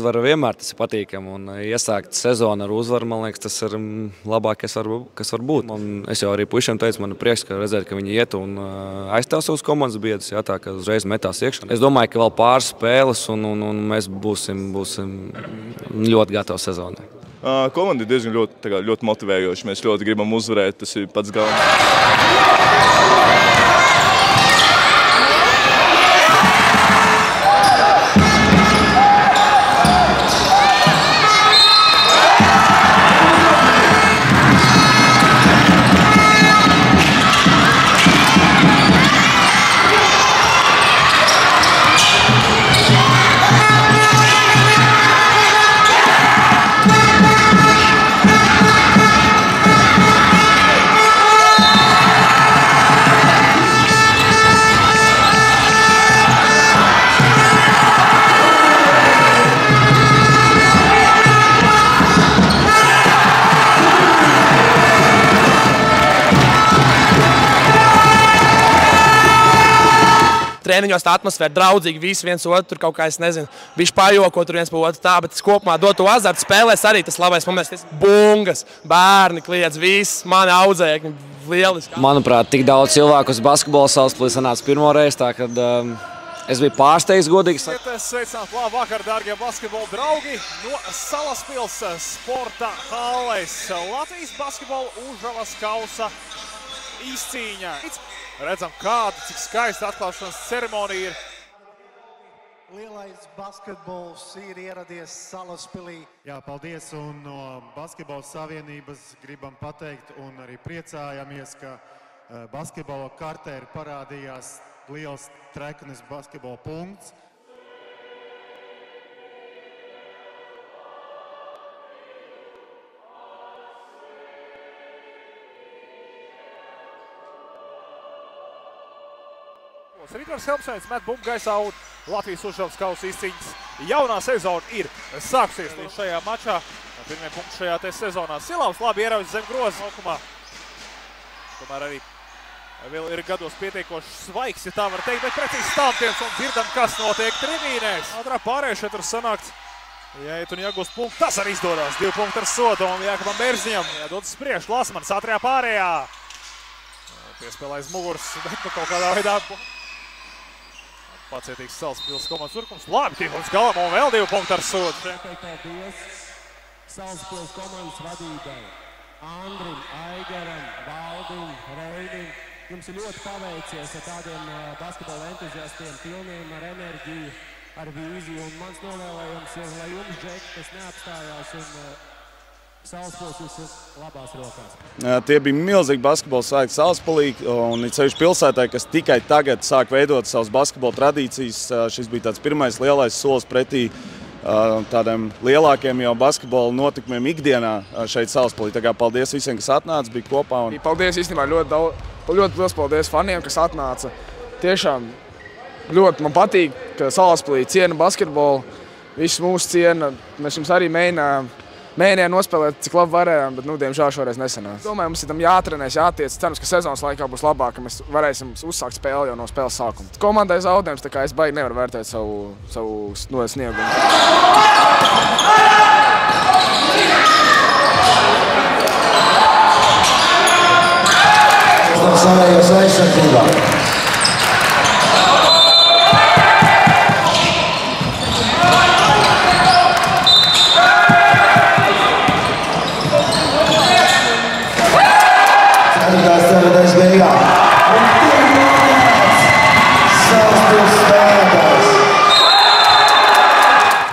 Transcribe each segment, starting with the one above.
uzvara vienmēr tas ir patīkami. Un iesākt sezonu ar uzvaru, man liekas, tas ir labākais, kas var būt. Es jau arī puišiem teicu, man ir prieks, ka redzēt, ka viņi iet un aizstāv savus komandas biedrus, jā, tā ka uzreiz metās iekšā. Es domāju, ka vēl pāris spēles un mēs būsim ļoti gatavi sezonai. Komanda ir diezgan ļoti motivējoša. Mēs ļoti gribam uzvarēt, tas ir pats galvenais. Treniņos tā atmosfēra draudzīgi, visi viens otru tur kaut kā, es nezinu, bišķi pajoko tur viens pa otru tā, bet kopumā dot to azartu spēlēs arī tas labais moments. Bungas, bērni kliedz, viss, mani audzēkņi, lieliski. Manuprāt, tik daudz cilvēku uz basketbola Salaspilī sanāca pirmo reizi, tā kad es biju pārsteigts, godīgi sakot. Sveicināt, labu vakar, dārgie basketbola draugi no Salaspils sporta halles. Latvijas basketbola Užavas kausa izcīņa. Redzam, cik skaista atklāšanas ceremonija ir. Lielais basketbols ir ieradies Salaspilī. Jā, paldies, un no Basketbola savienības gribam pateikt un arī priecājamies, ka basketbola kartē ir parādījās liels treknis basketbola punkts. Ritvars Helmsveins met bumbu gaisā un Latvijas Užavas kausa izcīņas jaunā sezona ir sākusies šajā mačā. Pirmie punkti šajā sezonā. Silavs labi ieraujas zem groza laukumā. Tomēr arī vēl ir gados pietiekoši svaigs, ja tā var teikt, bet precīzi stāvtiens un dzirdam, kas notiek tribīnēs. Ātrā pārējā šeit var sanākt, jāiet un jāgūst punktu. Tas arī izdodās. 2 punkti ar sodu un Jākabam Bērziņam. Jādodas priekš. Lasmanis ātrajā pārējā. Piespēlē aiz muguras, bet kaut kādā veidā pacietīgs Salaspils komandas urkums. Labi, tiek uz galam un vēl 2 punkti ar sodu. Paldies Salaspils komandas vadībai. Andrim, Aigaram, Valdim, Reinim. Jums ir ļoti paveicies ar tādiem basketbola entuziastiem, pilniem ar enerģiju, ar vīziju. Un mans novēlējums ir, lai jums, Džeki, tas neapstājās un Salaspils jūs ir labās rokās. Tie bija milzīgi basketbola svētki Salaspilī un it sevišķi pilsētai, kas tikai tagad sāk veidot savas basketbola tradīcijas. Šis bija tāds pirmais lielais solis pretī tādiem lielākiem jau basketbola notikumiem ikdienā šeit Salaspilī. Tā kā paldies visiem, kas atnāca, bija kopā. Paldies īstenībā ļoti liels paldies faniem, kas atnāca. Tiešām ļoti man patīk, ka Salaspilī ciena basketbolu, visus mūsu ciena. Mēs jums arī mēģinājām nospēlēt, cik labi varējām, bet, diemžēl šoreiz nesanāca. Domāju, mums ir tam jātrenēs, jātiec. Cerams, ka sezonas laikā būs labāk, ka mēs varēsim uzsākt spēli jau no spēles sākuma. Komandai zaudējums, tā kā es baigi nevaru vērtēt savu sniegumu. Savējos aizsardzībā.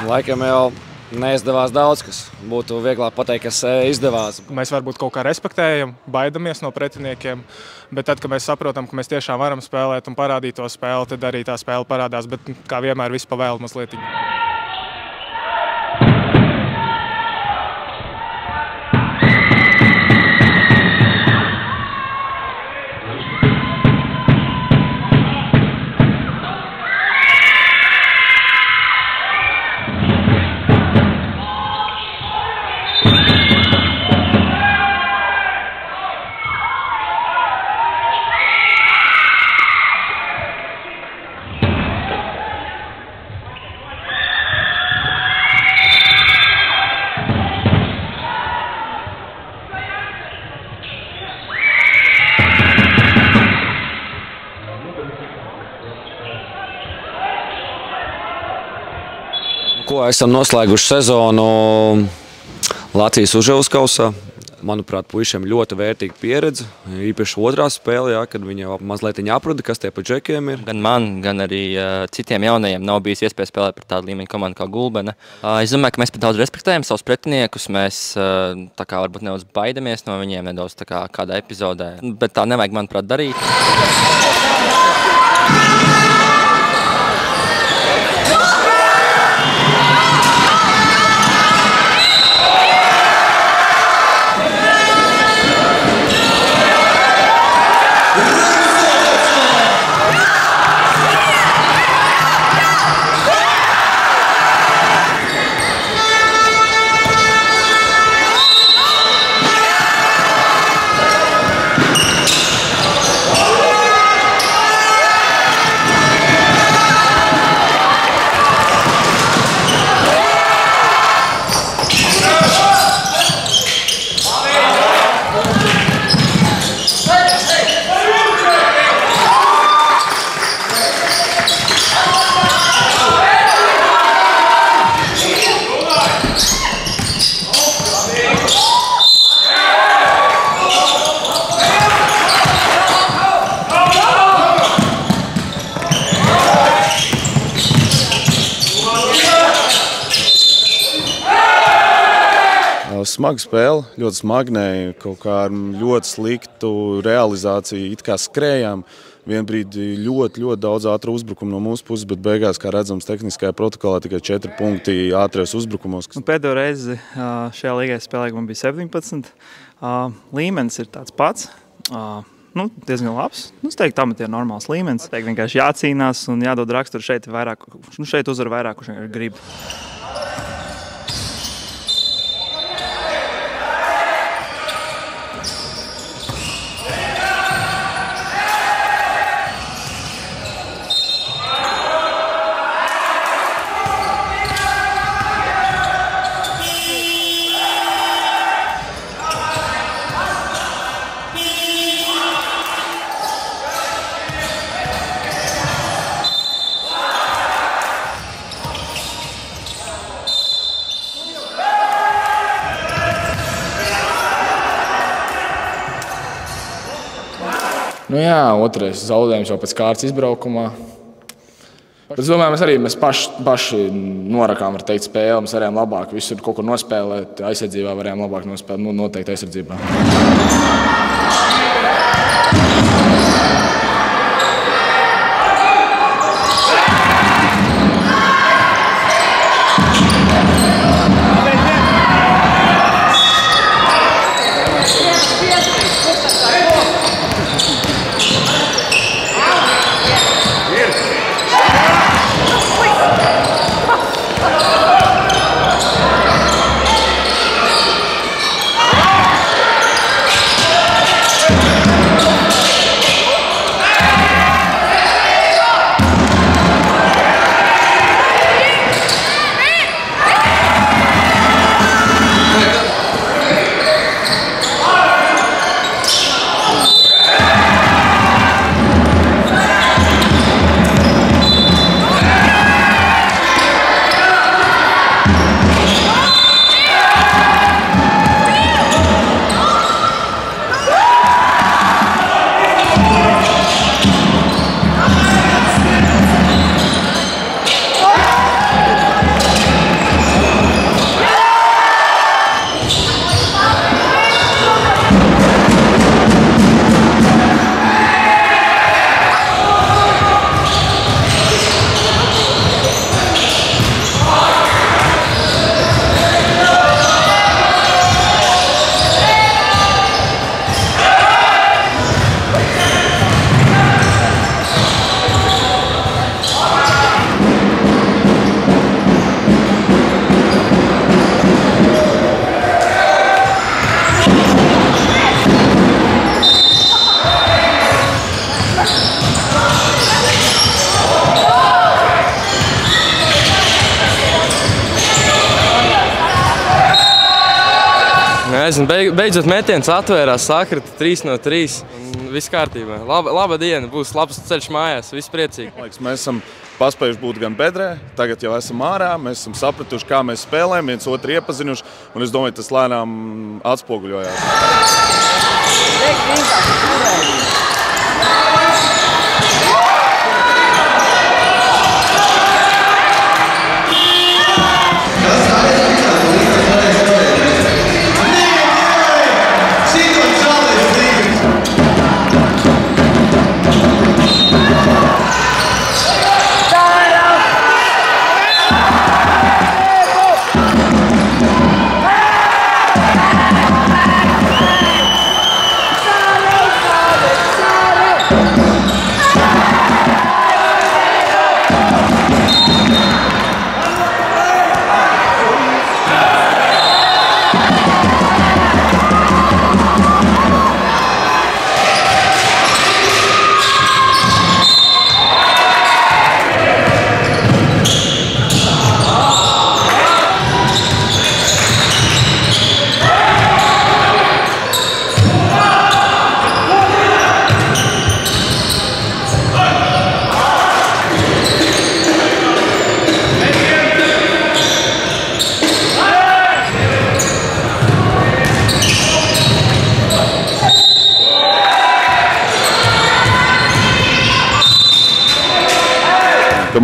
Laikam jau neizdevās daudz, kas būtu vieglāk pateikt, kas izdevās. Mēs varbūt kaut kā respektējam, baidamies no pretiniekiem, bet tad, kad mēs saprotam, ka mēs tiešām varam spēlēt un parādīt to spēli, tad arī tā spēle parādās, bet kā vienmēr viss pa vēl mazliet. Ko esam noslēguši sezonu Latvijas Užavas kausā. Manuprāt, puišiem ļoti vērtīga pieredze. Īpaši otrā spēlē, kad viņi mazliet aprada, kas tie pa džekiem ir. Gan man, gan arī citiem jaunajiem nav bijis iespēja spēlēt par tādu līmeņu komandu kā Gulbene. Es domāju, ka mēs pat daudz respektējam savus pretiniekus. Mēs tā kā varbūt nedaudz baidamies no viņiem, nedaudz tā kā kādā epizodē. Bet tā nevajag, manuprāt, darīt. Smaga spēle, ļoti smagnēja, kaut kā ar ļoti sliktu realizāciju, it kā skrējām. Vien brīdi ļoti daudz ātru uzbrukumu no mūsu puses, bet beigās, kā redzams, tehniskajā protokolā tikai 4 punkti ātrijos uzbrukumos. Pēdējo reizi šajā līgā spēlē man bija 17. Līmenis ir tāds pats. Diezgan labs. Es teiktu, amatieru normāls līmenis. Vienkārši jācīnās un jādod raksturu šeit vairāk. Šeit uzvar vairāk, kurš vienkārši grib. Otrais zaudējums jau pēc kārtas izbraukumā. Bet es domāju, mēs paši norakām, var teikt, spēli. Mēs varējām labāk visur kaut kur nospēlēt. Aizsardzībā varējām labāk nospēlēt, noteikti aizsardzībā. Nezinu, beidzot metiens atvērās, sakrita 3 no 3. Viss kārtībā. Laba diena, būs labs ceļš mājās, viss priecīgi. Mēs esam paspējuši būt gan bedrē, tagad jau esam ārā, mēs esam sapratuši, kā mēs spēlējam, viens otru iepazinuši, un es domāju, tas lēnām atspoguļojās.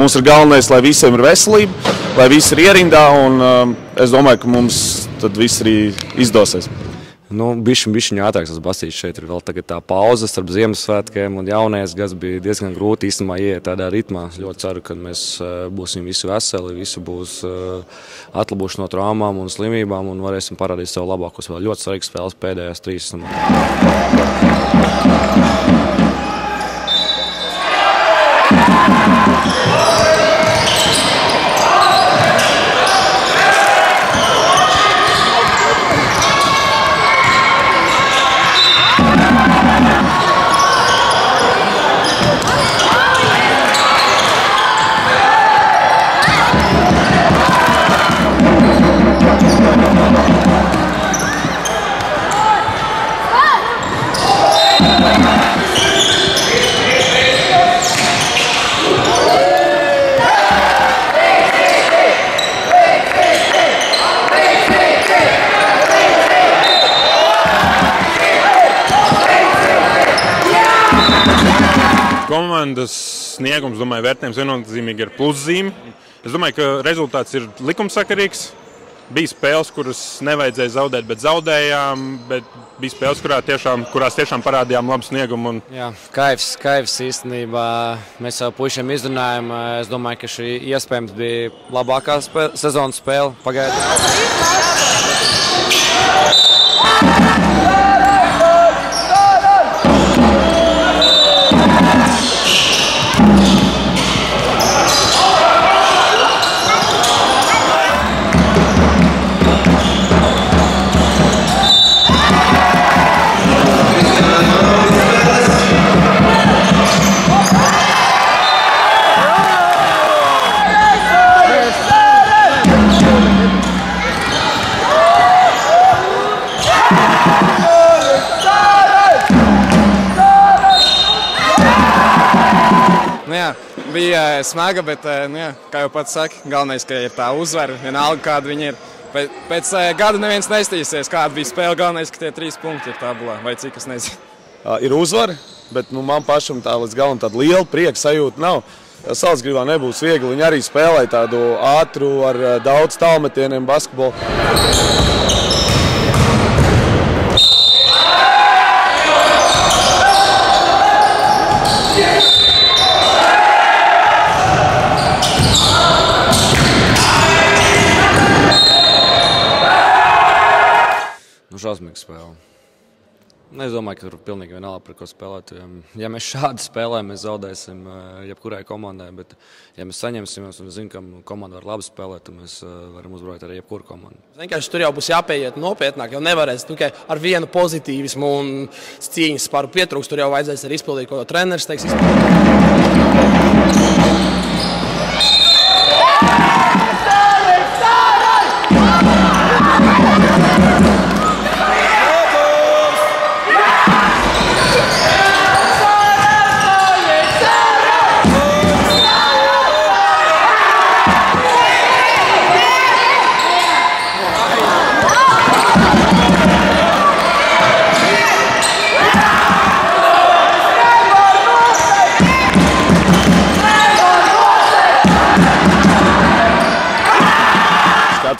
Mums ir galvenais, lai visiem ir veselība, lai visi ir ierindā, un es domāju, ka mums tad viss arī izdosies. Bišķiņ ātrāks tas basīts šeit ir vēl tagad tā pauze starp Ziemassvētkiem un jaunais gads bija diezgan grūti īstenībā ieiet tādā ritmā. Ļoti ceru, ka mēs būsim visi veseli, visi būs atlabuši no traumām un slimībām un varēsim parādīt savu labākos. Vēl ļoti svarīgs spēles pēdējās 3. Komandas sniegums, domāju, vērtējums viennozīmīgi ir pluszīme. Es domāju, ka rezultāts ir likumsakarīgs. Bija spēles, kuras nevajadzēja zaudēt, bet zaudējām, bet bija spēles, kurās tiešām parādījām labu sniegumu. Jā, kaivs īstenībā. Mēs jau puišiem izrunājām. Es domāju, ka šī iespējams bija labākā sezonas spēle pagaidām. Bija smaga, bet, kā jau pats saka, galvenais, ka ir tā uzvara, vienalga, kāda viņa ir. Pēc gada neviens nestīsies, kāda bija spēle, galvenais, ka tie 3 punkti ir tabulā, vai cik, es nezinu. Ir uzvara, bet man pašam tā līdz galam tāda liela prieka sajūta nav. Salzgrīvā nebūs viegli, viņi arī spēlē tādu ātru ar daudz tālmetieniem basketbolu. Šausmīga spēle. Es domāju, ka tur pilnīgi vienalga, par ko spēlēt. Ja mēs šādi spēlējam, mēs zaudēsim jebkurai komandai, bet ja mēs saņemsimies un zinām, ka komanda var labi spēlēt, tad mēs varam uzvarēt arī jebkuru komandu. Vienkārši tur jau būs jāpieiet nopietnāk, jau nevarēs tikai ar vienu pozitīvismu un cīņas spāru pietrūks. Tur jau vajadzēs arī izpildīt, ko treneris teiks izpildīt.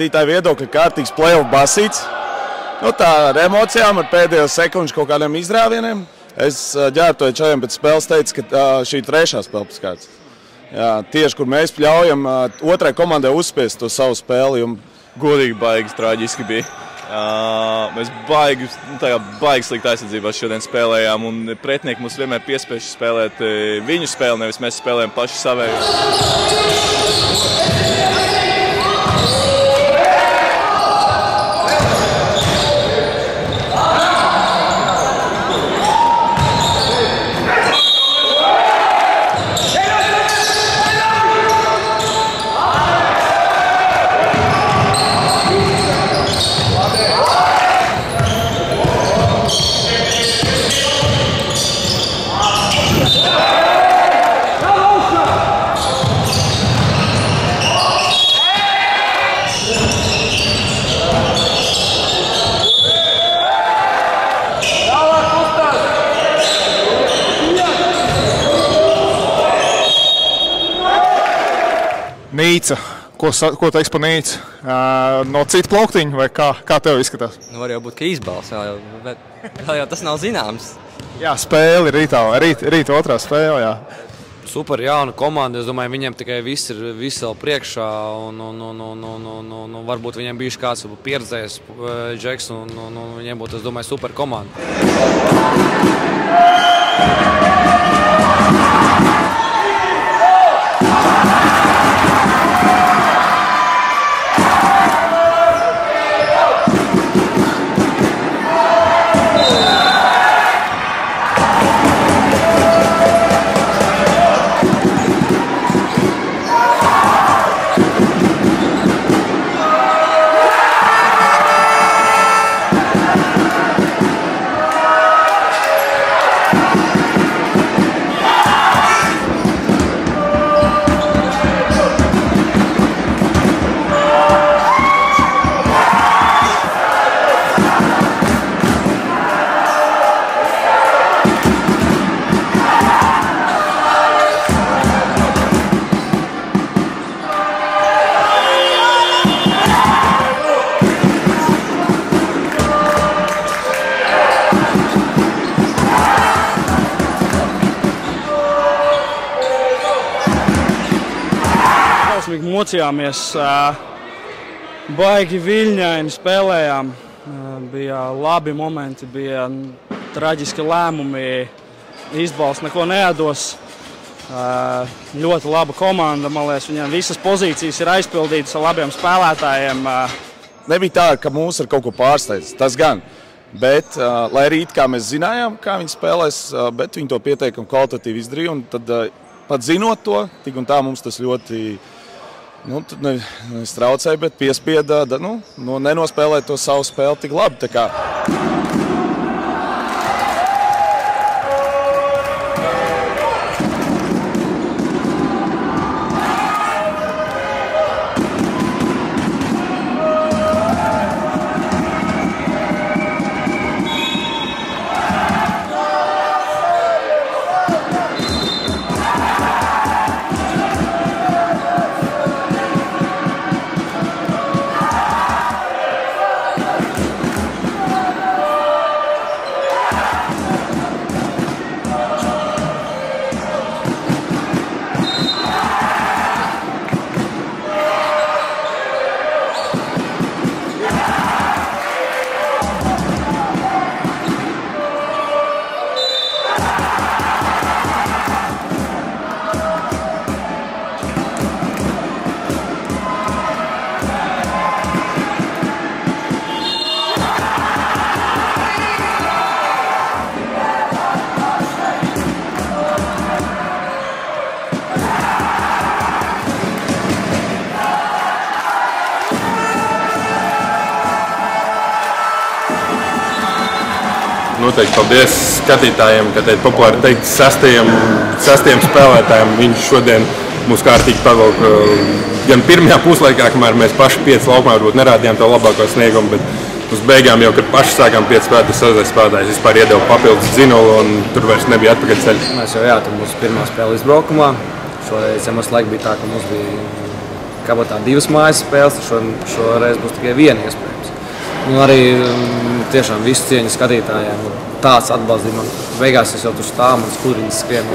skaitītāju viedokļa kārtīgs play-off basīts. Nu, tā ar emocijām, ar pēdējo sekundžu kaut kādiem izrāvieniem. Es ģērbtoju čajiem pēc spēles teicu, ka šī trešā spēle pēc kārtas. Jā, tieši, kur mēs ļaujam otrai komandai uzspiest to savu spēli. Godīgi baigi traģiski bija. Mēs baigi slikti aizsardzībā šodien spēlējām, un pretinieki mums vienmēr piespiež spēlēt viņu spēli, nevis mēs spēlējam paši savēju. Nīca. Ko teiks par Nīcu? No cita plauktiņa vai kā tev izskatās? Nu, var jau būt, ka izbals, bet vēl jau tas nav zināms. Jā, spēle rīt otrā spēle, jā. Super jauna komanda, es domāju, viņiem tikai viss ir vēl priekšā, un varbūt viņiem bijuši kāds pieredzējis džeks, un viņiem būtu, es domāju, super komanda. Mocījāmies, baigi viļņaini spēlējām, bija labi momenti, bija traģiski lēmumi, izbalsts neko neatdos. Ļoti laba komanda, man liekas, viņiem visas pozīcijas ir aizpildītas ar labiem spēlētājiem. Nebija tā, ka mūs ar kaut ko pārsteidz, tas gan. Bet, lai arī it kā mēs zinājām, kā viņi spēlēs, bet viņi to pieteikami kvalitatīvi izdarīja, un tad pat zinot to, tik un tā mums tas ļoti nestraucēja, bet piespieda nenospēlēt to savu spēli tik labi. Noteikti paldies skatītājiem, ka teikt populāri teikt sastajiem spēlētājiem. Viņš šodien mūs kārtīgi pavilka gan pirmajā puslaikā, kamēr mēs paši 5 laukumā varbūt nerādījām to labāko sniegumu, bet uz beigām jau, kad paši sākām 5 spēlētājs vispār iedeva papildus dzinulu un tur vairs nebija atpakaļ ceļa. Mēs jau, tā mūsu pirmā spēle izbraukumā. Šoreiz, ja mums laika bija tā, ka mums bija kabatā 2 mājas spēles, šoreiz būs tikai 1 iespējams. Un arī tiešām visu cieņu skatītājiem. Tāds atbalsts man beigās es jau tur stāvu, man skudriņas skrien.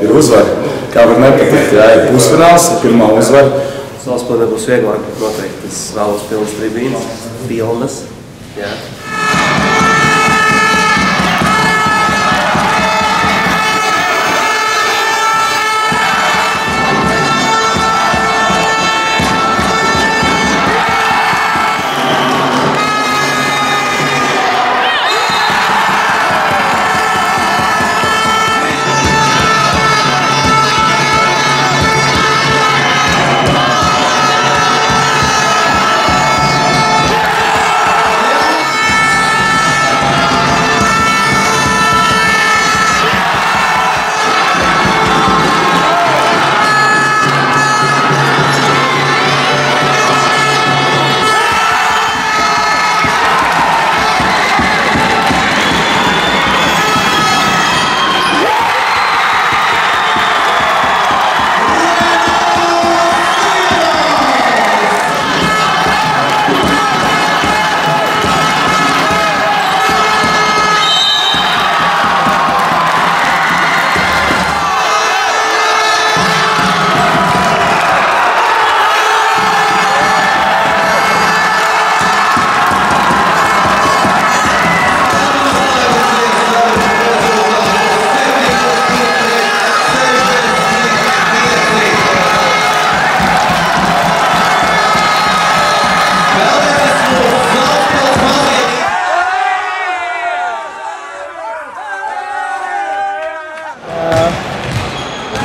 Ir uzvara. Kā var nepatikt, jā, ir pusfināls, ir pirmā uzvara. Salaspilī būs vieglāk, noteikti. Es vēlos pilnas tribīnas, pilnas, jā.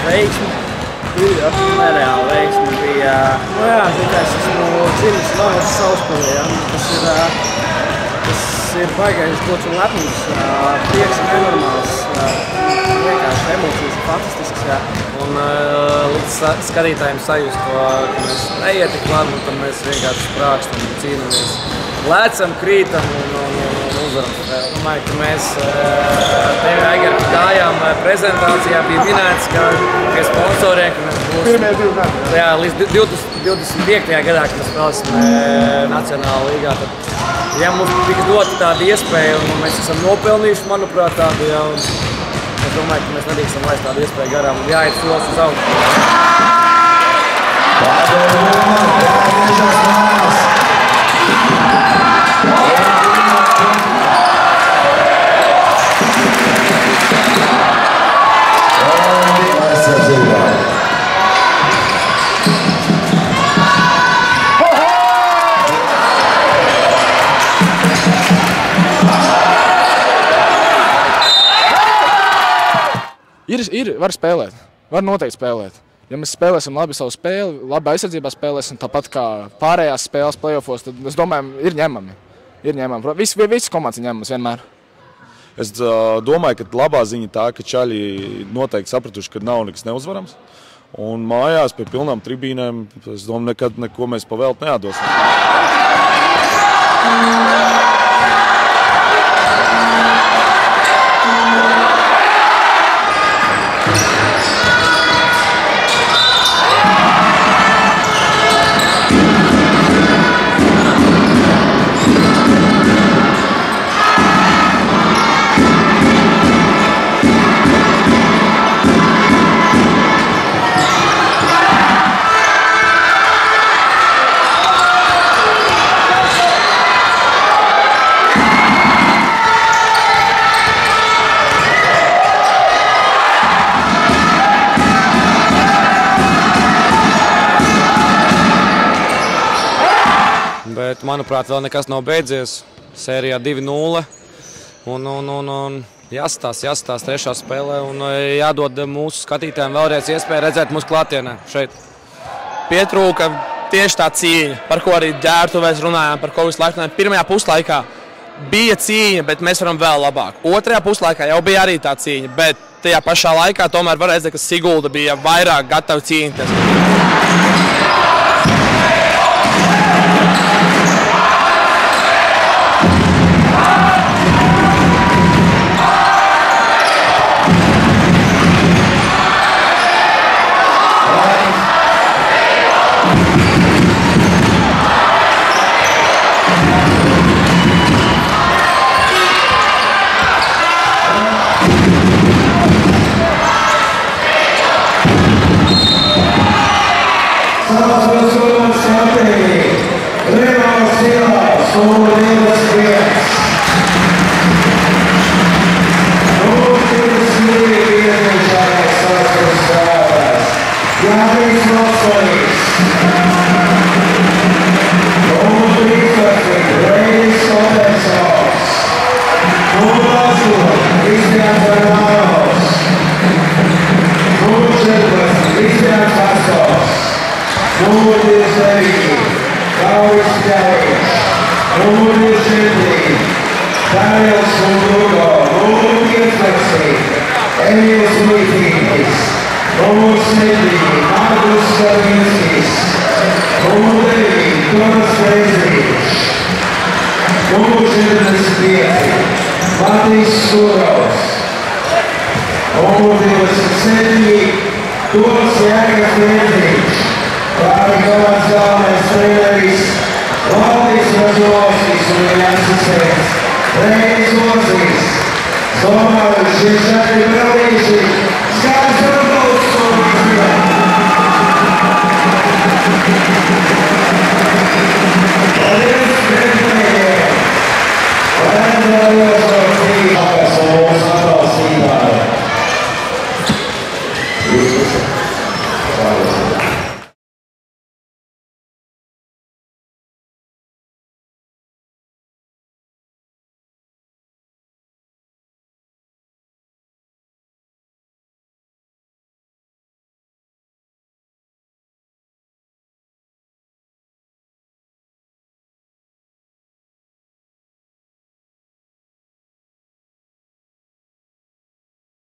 Veiksmi bija, nereāli veiksmi bija. Nu jā, es esmu dzimis Lauras Salaspilī, tas ir baigais gods un lepnums, prieks ir nenormāls, vienkārši emocijas ir fantastiskas, jā. Un līdz skatītājiem sajust to, ka mēs neiet tik labi, un tad mēs vienkārši sprākstam un cīnamies. Lēcam, krītam un uzvaram. Domāju, ka mēs tevi Aigar gājām prezentācijā, bija minēts, ka pie sponsoriem, ka mēs būsim jā, līdz 25. gadā, kad mēs spēlēsim Nacionālā līgā. Tad, ja mums tiks dota tāda iespēja, un mēs esam nopelnījuši, manuprāt, tādu, ja, un es domāju, ka mēs nedrīkstam laist tādu iespēju garām un jāiet solis uz augšu. Var spēlēt, var noteikti spēlēt. Ja mēs spēlēsim labi savu spēli, labi aizsardzībā spēlēsim, tāpat kā pārējās spēles play-offos, tad es domāju, ir ņemami. Visi komandas ir ņemamas vienmēr. Es domāju, ka labā ziņa tā, ka čaļi noteikti sapratuši, ka nav nekas neuzvarams. Un mājās pie pilnām tribīnēm, es domāju, nekad neko mēs pavēlt neatdosim. Bet, manuprāt, vēl nekas nav beidzies. Sērijā 2-0. Un jāstāsta trešā spēlē un jādod mūsu skatītājiem vēlreiz iespēju redzēt mūsu klātienē šeit. Pietrūka tieši tā cīņa, par ko arī ģērbtuvēs runājām, par ko visu laiku runājām. Pirmajā puslaikā bija cīņa, bet mēs varam vēl labāk. Otrajā puslaikā jau bija arī tā cīņa, bet tajā pašā laikā tomēr var redzēt, ka Sigulda bija vairāk gatava cīnīties. Thank you.